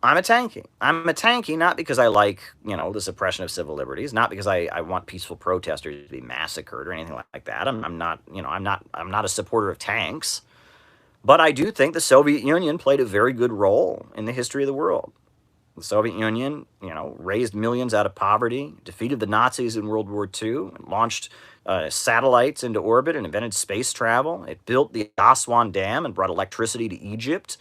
I'm a tankie. I'm a tankie not because I like, the suppression of civil liberties, not because I want peaceful protesters to be massacred or anything like that. I'm not, I'm not a supporter of tanks. But I do think the Soviet Union played a very good role in the history of the world. The Soviet Union, raised millions out of poverty, defeated the Nazis in World War II, and launched satellites into orbit and invented space travel. It built the Aswan Dam and brought electricity to Egypt.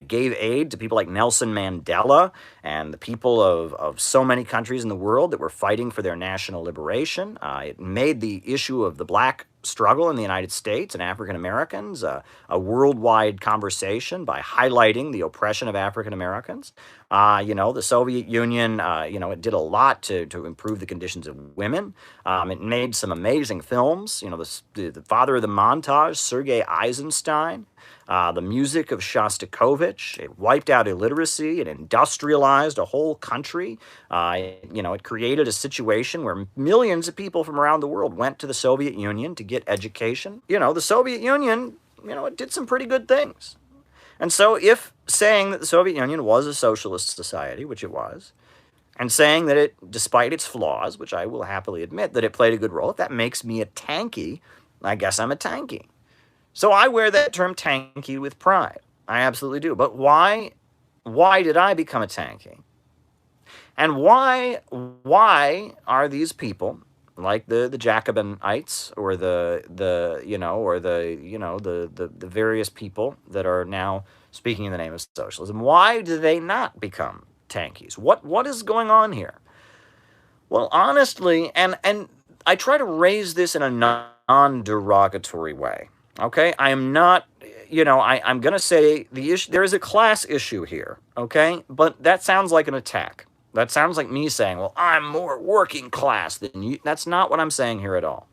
Gave aid to people like Nelson Mandela and the people of so many countries in the world that were fighting for their national liberation. It made the issue of the black struggle in the United States and African Americans a worldwide conversation by highlighting the oppression of African Americans. The Soviet Union, it did a lot to improve the conditions of women. It made some amazing films. The father of the montage, Sergei Eisenstein, the music of Shostakovich. It wiped out illiteracy. It industrialized a whole country. It created a situation where millions of people from around the world went to the Soviet Union to get education. The Soviet Union, it did some pretty good things. And so if saying that the Soviet Union was a socialist society, which it was, and saying that it, despite its flaws, which I will happily admit, that it played a good role, if that makes me a tankie, I guess I'm a tankie. So I wear that term tankie with pride. I absolutely do. But why did I become a tankie? And why are these people like the Jacobinites or the various people that are now speaking in the name of socialism, why do they not become tankies? What is going on here? Well, honestly, and I try to raise this in a non-derogatory way. Okay, I am not, I'm going to say the issue. There is a class issue here. Okay, but that sounds like an attack. That sounds like me saying, well, I'm more working class than you. That's not what I'm saying here at all.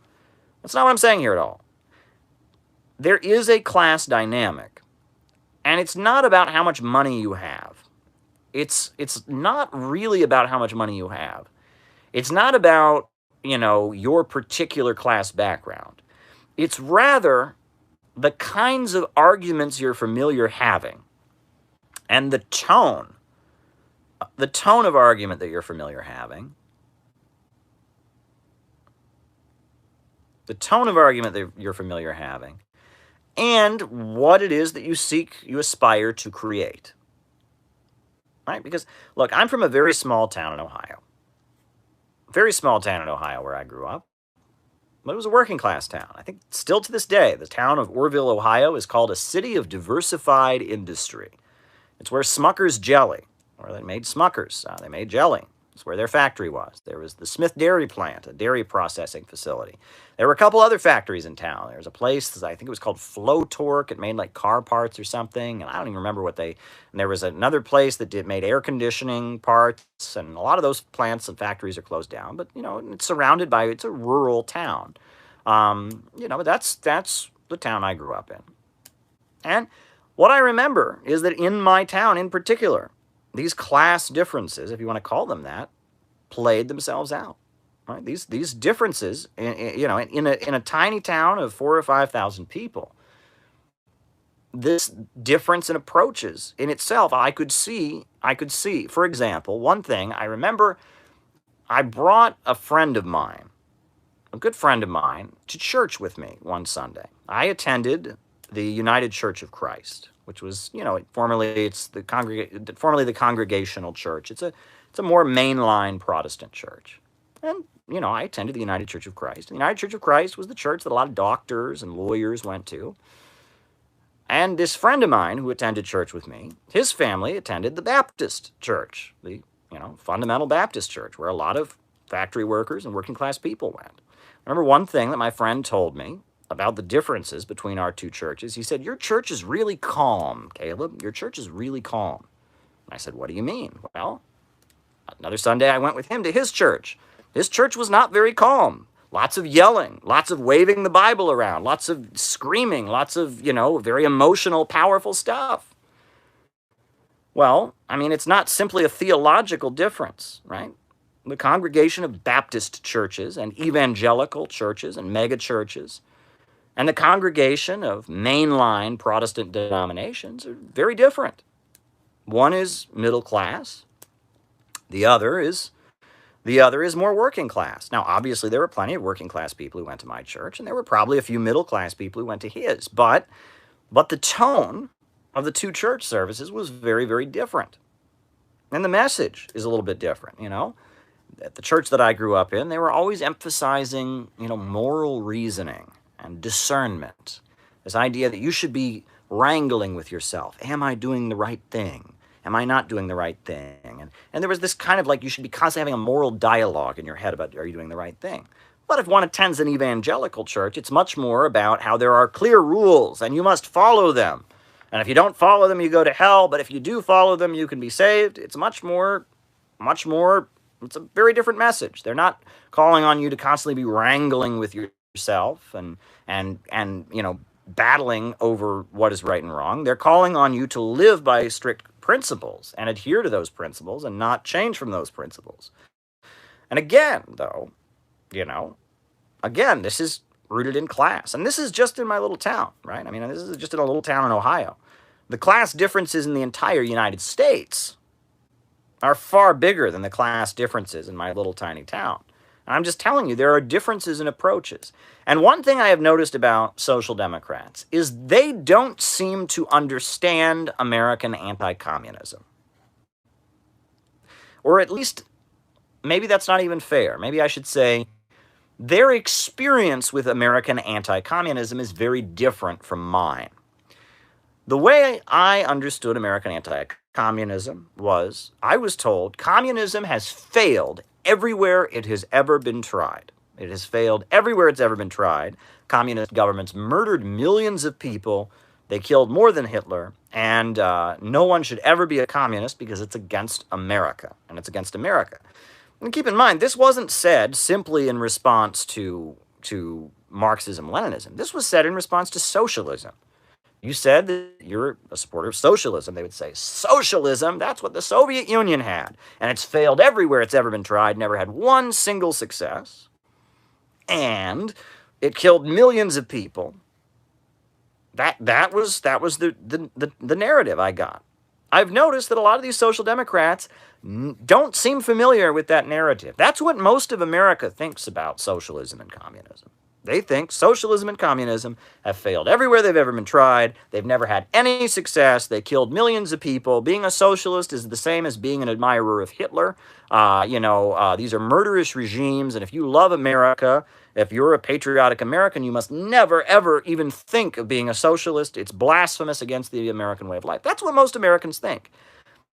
That's not what I'm saying here at all. There is a class dynamic, and it's not about how much money you have. It's not really about how much money you have. It's not about, your particular class background. It's rather the kinds of arguments you're familiar having and the tone of argument that you're familiar having, and what it is that you aspire to create. Right? Because, look, I'm from a very small town in Ohio. Very small town in Ohio where I grew up. But it was a working class town. I think still to this day, the town of Orrville, Ohio is called a city of diversified industry. It's where Smucker's Jelly, where they made Smuckers, they made jelly. It's where their factory was. There was the Smith Dairy Plant, a dairy processing facility. There were a couple other factories in town. There was a place, I think it was called Flow Torque. It made like car parts or something. And I don't even remember what and there was another place that made air conditioning parts. And a lot of those plants and factories are closed down. But, it's surrounded by, it's a rural town. But that's the town I grew up in. And what I remember is that in my town in particular, these class differences, if you want to call them that, played themselves out. Right? These differences, in a tiny town of 4,000 or 5,000 people, this difference in approaches in itself, I could see. For example, one thing I remember, I brought a friend of mine, a good friend of mine, to church with me one Sunday. I attended the United Church of Christ, which was, formerly the Congregational Church. It's a more mainline Protestant church. And, I attended the United Church of Christ. The United Church of Christ was the church that a lot of doctors and lawyers went to. And this friend of mine who attended church with me, his family attended the Baptist church, the, fundamental Baptist church, where a lot of factory workers and working class people went. I remember one thing that my friend told me about the differences between our two churches. He said, "Your church is really calm, Caleb. Your church is really calm." And I said, "What do you mean?" Well, another Sunday I went with him to his church. His church was not very calm. Lots of yelling, lots of waving the Bible around, lots of screaming, lots of, very emotional, powerful stuff. Well, it's not simply a theological difference, right? The congregation of Baptist churches and evangelical churches and mega churches and the congregation of mainline Protestant denominations are very different. One is middle class. The other is more working class. Now, obviously, there were plenty of working class people who went to my church, and there were probably a few middle class people who went to his. But the tone of the two church services was very, very different. And the message is a little bit different, At the church that I grew up in, they were always emphasizing, moral reasoning and discernment. This idea that you should be wrangling with yourself. Am I doing the right thing? Am I not doing the right thing? And there was this kind of like you should be constantly having a moral dialogue in your head about, are you doing the right thing? But if one attends an evangelical church, it's much more about how there are clear rules and you must follow them. And if you don't follow them, you go to hell. But if you do follow them, you can be saved. It's much more, it's a very different message. They're not calling on you to constantly be wrangling with yourself and battling over what is right and wrong. They're calling on you to live by strict principles and adhere to those principles and not change from those principles. And again, though, this is rooted in class. And this is just in my little town, right? I mean, this is just in a little town in Ohio. The class differences in the entire United States are far bigger than the class differences in my little tiny town. And I'm just telling you, there are differences in approaches. And one thing I have noticed about social democrats is they don't seem to understand American anti-communism. Or at least, maybe that's not even fair. Maybe I should say their experience with American anti-communism is very different from mine. The way I understood American anti-communism was, I was told communism has failed everywhere it has ever been tried. It has failed everywhere it's ever been tried. Communist governments murdered millions of people. They killed more than Hitler. And no one should ever be a communist because it's against America. And it's against America. And keep in mind, this wasn't said simply in response to Marxism-Leninism. This was said in response to socialism. You said that you're a supporter of socialism. They would say, socialism, that's what the Soviet Union had. And it's failed everywhere it's ever been tried, never had one single success. And it killed millions of people. That was the narrative I got. I've noticed that a lot of these social democrats don't seem familiar with that narrative. That's what most of America thinks about socialism and communism. They think socialism and communism have failed everywhere they've ever been tried. They've never had any success. They killed millions of people. Being a socialist is the same as being an admirer of Hitler. These are murderous regimes. And if you love America, if you're a patriotic American, you must never, ever even think of being a socialist. It's blasphemous against the American way of life. That's what most Americans think.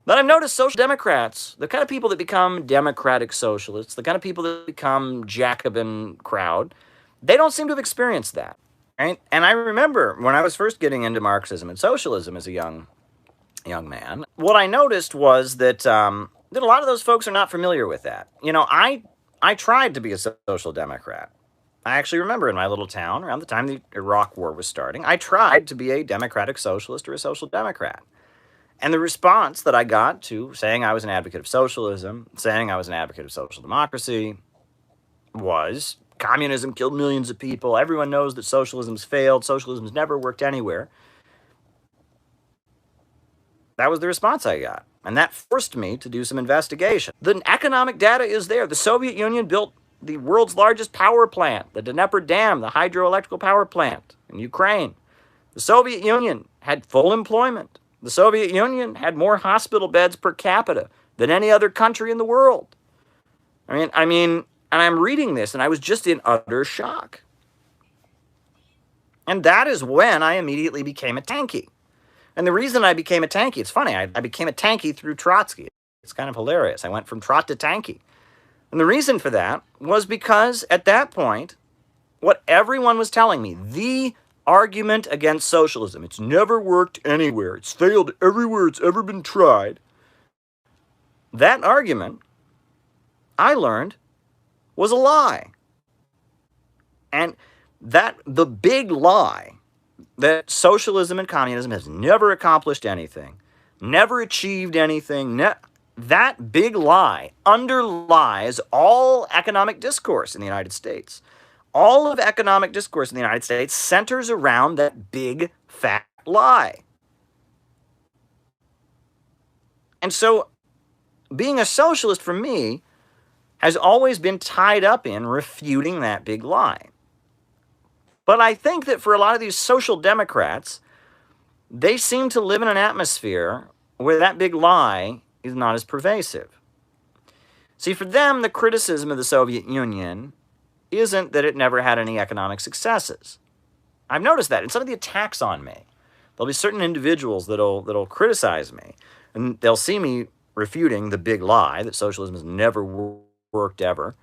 But I've noticed social democrats, the kind of people that become democratic socialists, the kind of people that become Jacobin crowd, they don't seem to have experienced that. Right? And I remember when I was first getting into Marxism and socialism as a young man, what I noticed was that a lot of those folks are not familiar with that. I tried to be a social democrat. I actually remember in my little town, around the time the Iraq War was starting, I tried to be a democratic socialist or a social democrat. And the response that I got to saying I was an advocate of socialism, saying I was an advocate of social democracy, was communism killed millions of people. Everyone knows that socialism's failed. Socialism's never worked anywhere. That was the response I got. And that forced me to do some investigation. The economic data is there. The Soviet Union built the world's largest power plant, the Dnieper Dam, the hydroelectrical power plant in Ukraine. The Soviet Union had full employment. The Soviet Union had more hospital beds per capita than any other country in the world. I mean, and I'm reading this, and I was just in utter shock. And that is when I immediately became a tankie. And the reason I became a tankie, it's funny, I became a tankie through Trotsky. It's kind of hilarious. I went from trot to tankie. And the reason for that was because at that point, what everyone was telling me, the argument against socialism, it's never worked anywhere, it's failed everywhere it's ever been tried, that argument, I learned, was a lie. And the big lie that socialism and communism has never accomplished anything, never achieved anything, that big lie underlies all economic discourse in the United States. All of economic discourse in the United States centers around that big, fat lie. And so being a socialist for me has always been tied up in refuting that big lie. But I think that for a lot of these social democrats, they seem to live in an atmosphere where that big lie is not as pervasive. See, for them, the criticism of the Soviet Union isn't that it never had any economic successes. I've noticed that in some of the attacks on me. There'll be certain individuals that'll criticize me, and they'll see me refuting the big lie that socialism has never worked ever.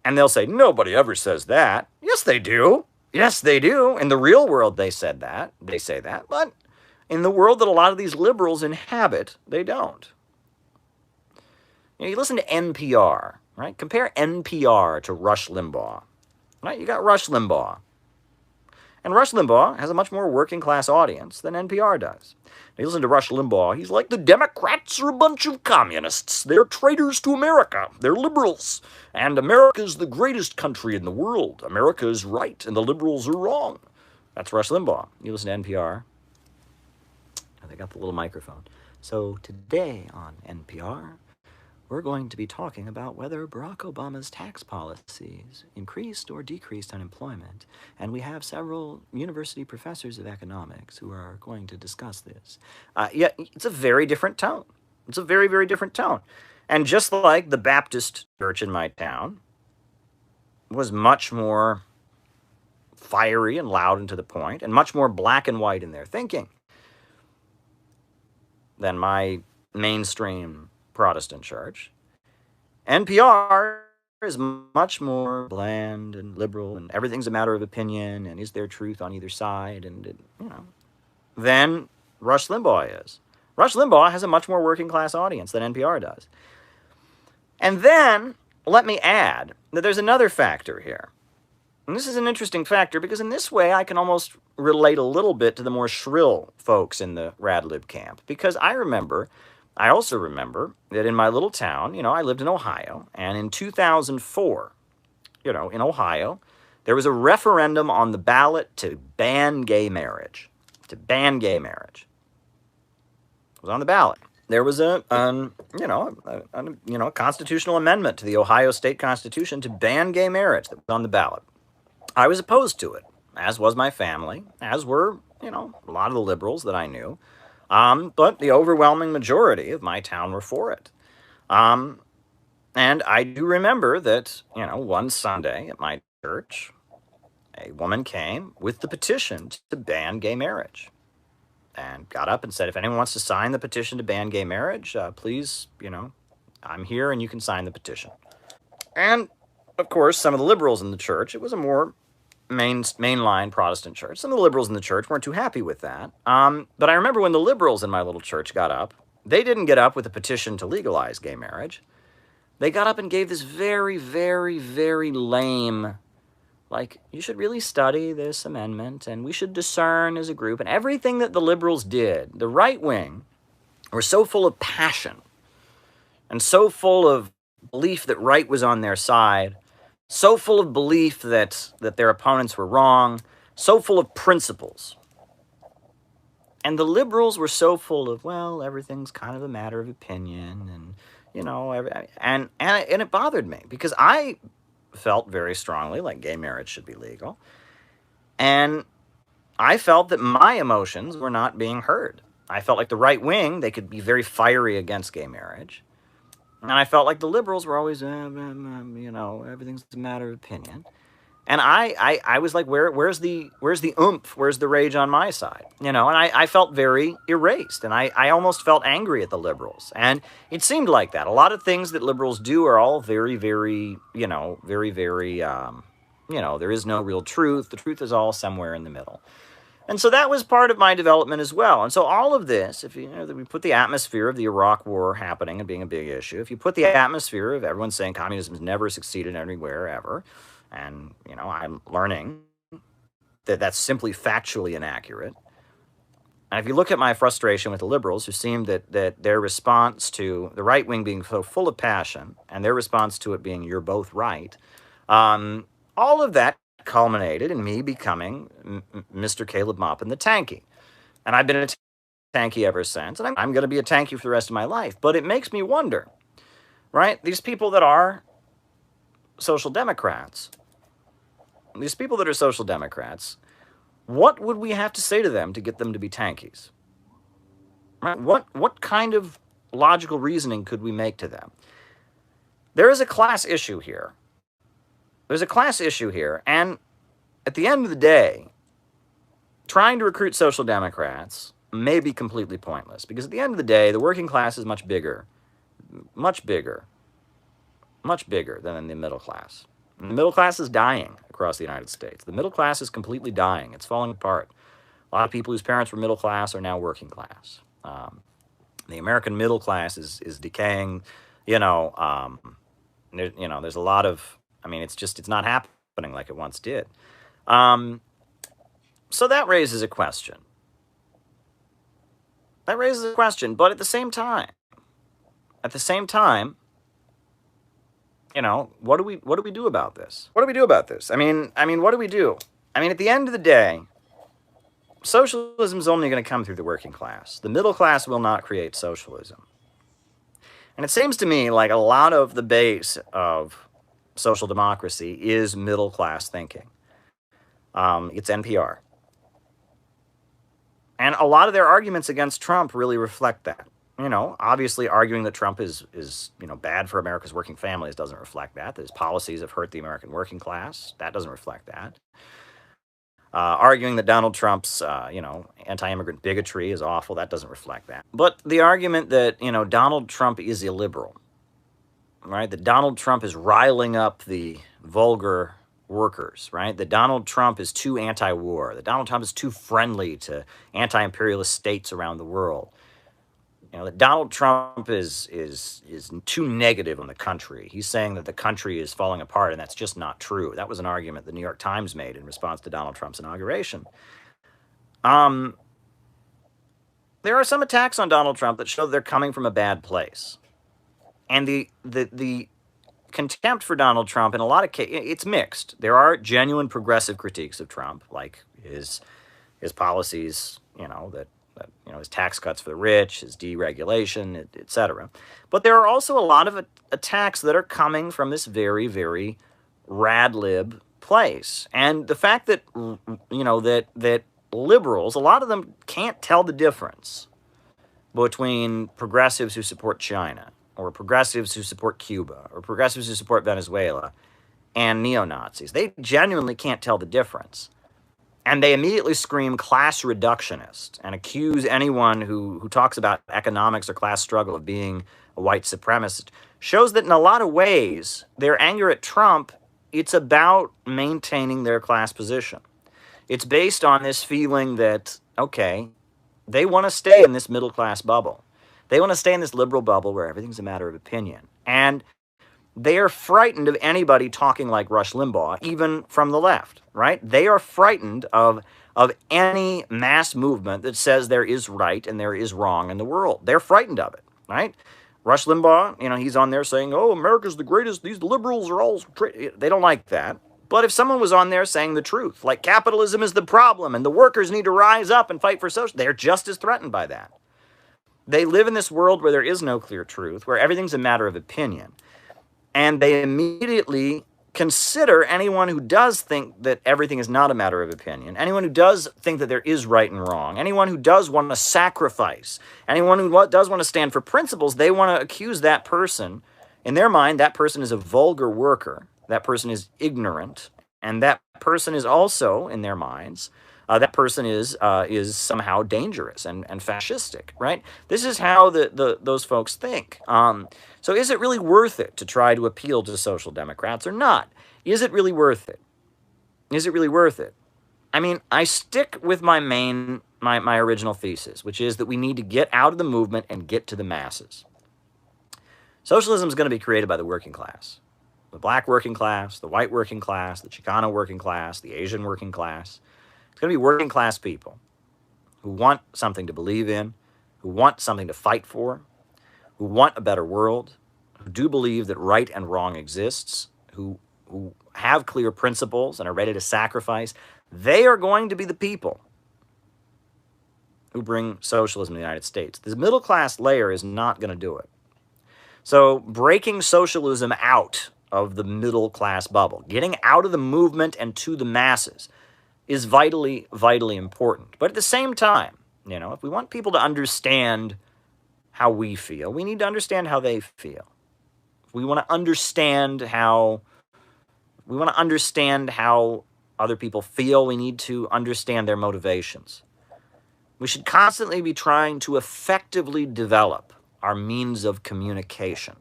And they'll say, nobody ever says that. Yes, they do. Yes, they do. In the real world, they said that. They say that. But in the world that a lot of these liberals inhabit, they don't. You listen to NPR, right? Compare NPR to Rush Limbaugh, right? You got Rush Limbaugh. And Rush Limbaugh has a much more working class audience than NPR does. Now, you listen to Rush Limbaugh, he's like, the Democrats are a bunch of communists. They're traitors to America. They're liberals. And America's the greatest country in the world. America is right and the liberals are wrong. That's Rush Limbaugh. You listen to NPR. They got the little microphone. So today on NPR, we're going to be talking about whether Barack Obama's tax policies increased or decreased unemployment. And we have several university professors of economics who are going to discuss this. Yeah, it's a very different tone. It's a very, very different tone. And just like the Baptist church in my town was much more fiery and loud and to the point, and much more black and white in their thinking than my mainstream Protestant church, NPR is much more bland and liberal, and everything's a matter of opinion, and is there truth on either side, and than Rush Limbaugh is. Rush Limbaugh has a much more working class audience than NPR does. And then, let me add that there's another factor here. And this is an interesting factor because in this way I can almost relate a little bit to the more shrill folks in the Radlib camp. Because I also remember that in my little town, I lived in Ohio, and in 2004, in Ohio, there was a referendum on the ballot to ban gay marriage. To ban gay marriage. It was on the ballot. There was a constitutional amendment to the Ohio State Constitution to ban gay marriage that was on the ballot. I was opposed to it, as was my family, as were, a lot of the liberals that I knew. But the overwhelming majority of my town were for it. And I do remember that, one Sunday at my church, a woman came with the petition to ban gay marriage and got up and said, if anyone wants to sign the petition to ban gay marriage, please, I'm here and you can sign the petition. And, of course, some of the liberals in the church, it was a more mainline Protestant church. Some of the liberals in the church weren't too happy with that. But I remember when the liberals in my little church got up, they didn't get up with a petition to legalize gay marriage. They got up and gave this very, very, very lame, you should really study this amendment, and we should discern as a group. And everything that the liberals did, the right wing, were so full of passion and so full of belief that right was on their side, so full of belief that their opponents were wrong, so full of principles. And the liberals were so full of, well, everything's kind of a matter of opinion, and, and it bothered me, because I felt very strongly like gay marriage should be legal, and I felt that my emotions were not being heard. I felt like the right wing, they could be very fiery against gay marriage, and I felt like the liberals were always, everything's a matter of opinion. And I was like, where's the oomph? Where's the rage on my side? And I felt very erased, and I almost felt angry at the liberals. And it seemed like that. A lot of things that liberals do are all very, very, very, very, there is no real truth. The truth is all somewhere in the middle. And so that was part of my development as well. And so all of this, if we put the atmosphere of the Iraq War happening and being a big issue, if you put the atmosphere of everyone saying communism has never succeeded anywhere ever, and, I'm learning that that's simply factually inaccurate. And if you look at my frustration with the liberals, who seemed that their response to the right wing being so full of passion, and their response to it being, you're both right, all of that culminated in me becoming Mr. Caleb Maupin the tankie. And I've been tankie ever since, and I'm going to be a tankie for the rest of my life. But it makes me wonder, right? These people that are social democrats, what would we have to say to them to get them to be tankies? Right? What kind of logical reasoning could we make to them? There is a class issue here. There's a class issue here, and at the end of the day, trying to recruit social democrats may be completely pointless, because at the end of the day, the working class is much bigger than the middle class. And the middle class is dying across the United States. The middle class is completely dying. It's falling apart. A lot of people whose parents were middle class are now working class. The American middle class is decaying. There's a lot of, it's not happening like it once did. So that raises a question. But at the same time, what do we do about this? What do we do? At the end of the day, socialism is only going to come through the working class. The middle class will not create socialism. And it seems to me like a lot of the base of social democracy is middle class thinking. It's NPR. And a lot of their arguments against Trump really reflect that. Obviously arguing that Trump is bad for America's working families doesn't reflect that. His policies have hurt the American working class. That doesn't reflect that. Arguing that Donald Trump's, anti-immigrant bigotry is awful, that doesn't reflect that. But the argument that, Donald Trump is illiberal, right? That Donald Trump is riling up the vulgar workers, right? That Donald Trump is too anti-war, that Donald Trump is too friendly to anti-imperialist states around the world. That Donald Trump is too negative on the country. He's saying that the country is falling apart, and that's just not true. That was an argument the New York Times made in response to Donald Trump's inauguration. There are some attacks on Donald Trump that show they're coming from a bad place. And the contempt for Donald Trump, in a lot of cases, it's mixed. There are genuine progressive critiques of Trump, like his policies, his tax cuts for the rich, his deregulation, etc. But there are also a lot of attacks that are coming from this very, very rad-lib place. And the fact that, that liberals, a lot of them can't tell the difference between progressives who support China, or progressives who support Cuba, or progressives who support Venezuela, and neo-Nazis. They genuinely can't tell the difference. And they immediately scream class reductionist and accuse anyone who talks about economics or class struggle of being a white supremacist. Shows that in a lot of ways, their anger at Trump, it's about maintaining their class position. It's based on this feeling that, okay, they want to stay in this middle class bubble. They want to stay in this liberal bubble where everything's a matter of opinion. And they are frightened of anybody talking like Rush Limbaugh, even from the left, right? They are frightened of any mass movement that says there is right and there is wrong in the world. They're frightened of it, right? Rush Limbaugh, he's on there saying, oh, America's the greatest, these liberals are all... They don't like that. But if someone was on there saying the truth, like capitalism is the problem and the workers need to rise up and fight for social... They're just as threatened by that. They live in this world where there is no clear truth, where everything's a matter of opinion. And they immediately consider anyone who does think that everything is not a matter of opinion, anyone who does think that there is right and wrong, anyone who does want to sacrifice, anyone who does want to stand for principles, they want to accuse that person. In their mind, that person is a vulgar worker, that person is ignorant, and that person is also, in their minds, that person is somehow dangerous and fascistic, right? This is how those folks think. So is it really worth it to try to appeal to social democrats or not? Is it really worth it? I stick with my original thesis, which is that we need to get out of the movement and get to the masses. Socialism is going to be created by the working class. The black working class, the white working class, the Chicano working class, the Asian working class. It's going to be working class people who want something to believe in, who want something to fight for, who want a better world, who do believe that right and wrong exists, who have clear principles and are ready to sacrifice. They are going to be the people who bring socialism to the United States. The middle class layer is not going to do it. So breaking socialism out of the middle class bubble, getting out of the movement and to the masses is vitally, vitally important. But at the same time, if we want people to understand how we feel, we need to understand how they feel. If we want to understand how other people feel, we need to understand their motivations. We should constantly be trying to effectively develop our means of communication.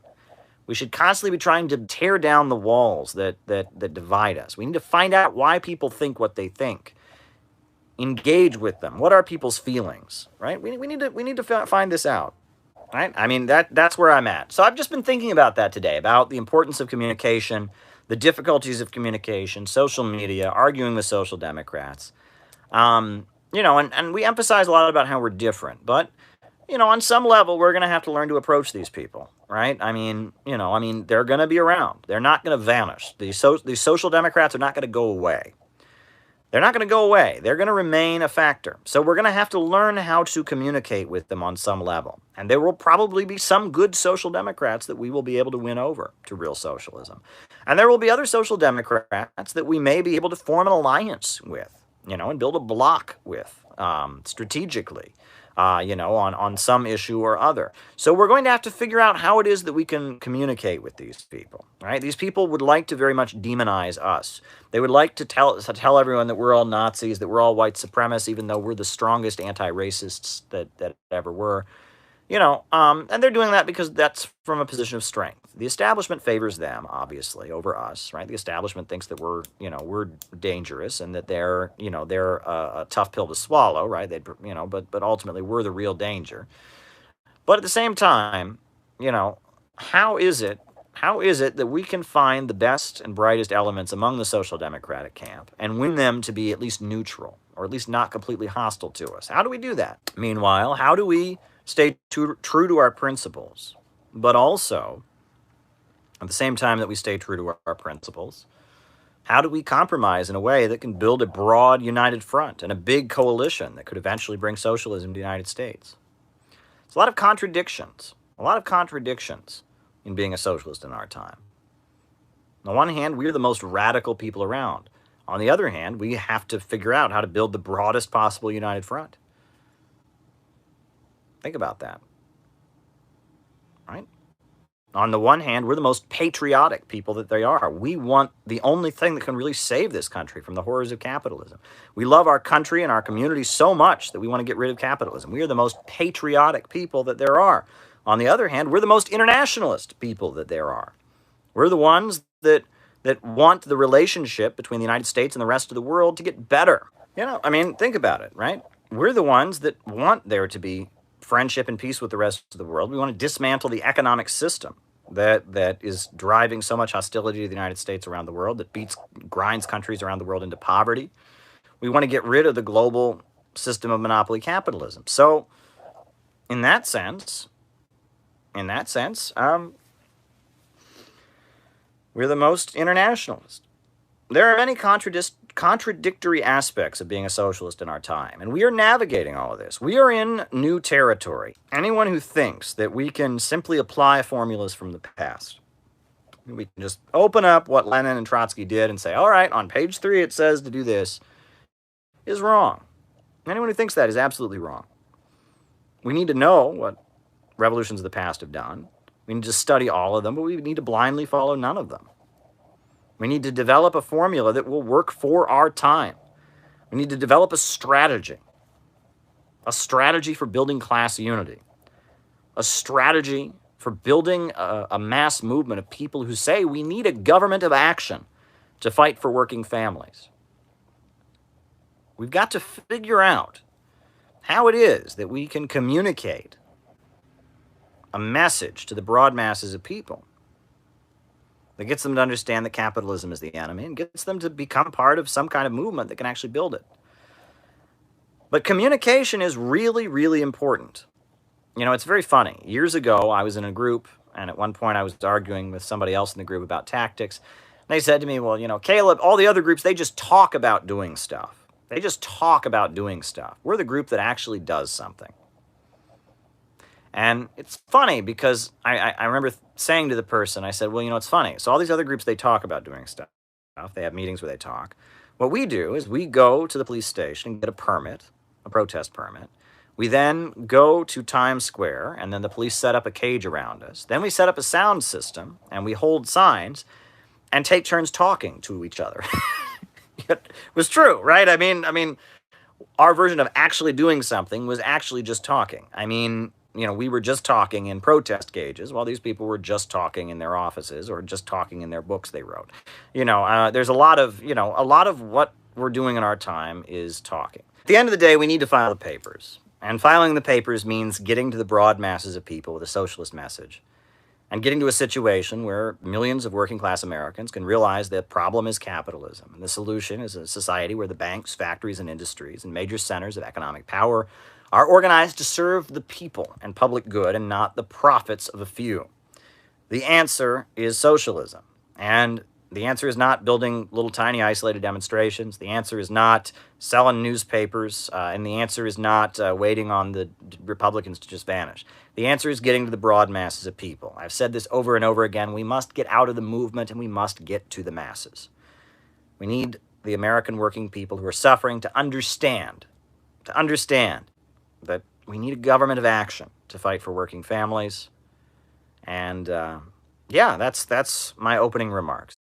We should constantly be trying to tear down the walls that divide us. We need to find out why people think what they think. Engage with them. What are people's feelings, right? We need to find this out, right? I mean, that's where I'm at. So I've just been thinking about that today, about the importance of communication, the difficulties of communication, social media, arguing with social democrats. And we emphasize a lot about how we're different, but on some level, we're going to have to learn to approach these people, right? I mean, they're going to be around. They're not going to vanish. These social democrats are not going to go away. They're not going to go away. They're going to remain a factor. So we're going to have to learn how to communicate with them on some level. And there will probably be some good social democrats that we will be able to win over to real socialism. And there will be other social democrats that we may be able to form an alliance with, and build a bloc with strategically. On some issue or other. So we're going to have to figure out how it is that we can communicate with these people, right? These people would like to very much demonize us. They would like to tell everyone that we're all Nazis, that we're all white supremacists, even though we're the strongest anti-racists that ever were. And they're doing that because that's from a position of strength. The establishment favors them, obviously, over us, right? The establishment thinks that we're dangerous and that they're a tough pill to swallow, right? But ultimately we're the real danger. But at the same time, how is it that we can find the best and brightest elements among the social democratic camp and win them to be at least neutral, or at least not completely hostile to us? How do we do that? Meanwhile, how do we stay true to our principles, but also, at the same time that we stay true to our principles, how do we compromise in a way that can build a broad, united front and a big coalition that could eventually bring socialism to the United States? There's a lot of contradictions in being a socialist in our time. On the one hand, we're the most radical people around. On the other hand, we have to figure out how to build the broadest possible united front. Think about that, right? On the one hand, we're the most patriotic people that they are. We want the only thing that can really save this country from the horrors of capitalism. We love our country and our community so much that we want to get rid of capitalism. We are the most patriotic people that there are. On the other hand, we're the most internationalist people that there are. We're the ones that want the relationship between the United States and the rest of the world to get better. Think about it, right? We're the ones that want there to be friendship and peace with the rest of the world. We want to dismantle the economic system that is driving so much hostility to the United States around the world, that grinds countries around the world into poverty. We want to get rid of the global system of monopoly capitalism. So, in that sense, we're the most internationalist. There are many contradictory aspects of being a socialist in our time, and we are navigating all of this. We are in new territory. Anyone who thinks that we can simply apply formulas from the past, we can just open up what Lenin and Trotsky did and say, all right, on page 3 it says to do this, is wrong. Anyone who thinks that is absolutely wrong. We need to know what revolutions of the past have done. We need to study all of them, but we need to blindly follow none of them. We need to develop a formula that will work for our time. We need to develop a strategy for building class unity, a strategy for building a mass movement of people who say we need a government of action to fight for working families. We've got to figure out how it is that we can communicate a message to the broad masses of people that gets them to understand that capitalism is the enemy and gets them to become part of some kind of movement that can actually build it. But communication is really, really important. It's very funny. Years ago, I was in a group, and at one point I was arguing with somebody else in the group about tactics. And they said to me, well, Caleb, all the other groups, they just talk about doing stuff. They just talk about doing stuff. We're the group that actually does something. And it's funny because I remember saying to the person, I said, well, you know, it's funny. So all these other groups, they talk about doing stuff. They have meetings where they talk. What we do is we go to the police station and get a permit, a protest permit. We then go to Times Square, and then the police set up a cage around us. Then we set up a sound system, and we hold signs and take turns talking to each other. It was true, right? I mean, our version of actually doing something was actually just talking. I mean, you know, we were just talking in protest cages while these people were just talking in their offices or just talking in their books they wrote. You know, there's a lot of what we're doing in our time is talking. At the end of the day, we need to file the papers. And filing the papers means getting to the broad masses of people with a socialist message and getting to a situation where millions of working class Americans can realize that the problem is capitalism. And the solution is a society where the banks, factories, and industries and major centers of economic power are organized to serve the people and public good and not the profits of a few. The answer is socialism. And the answer is not building little tiny isolated demonstrations. The answer is not selling newspapers. And the answer is not waiting on the Republicans to just vanish. The answer is getting to the broad masses of people. I've said this over and over again. We must get out of the movement and we must get to the masses. We need the American working people who are suffering to understand that we need a government of action to fight for working families. And yeah, that's my opening remarks.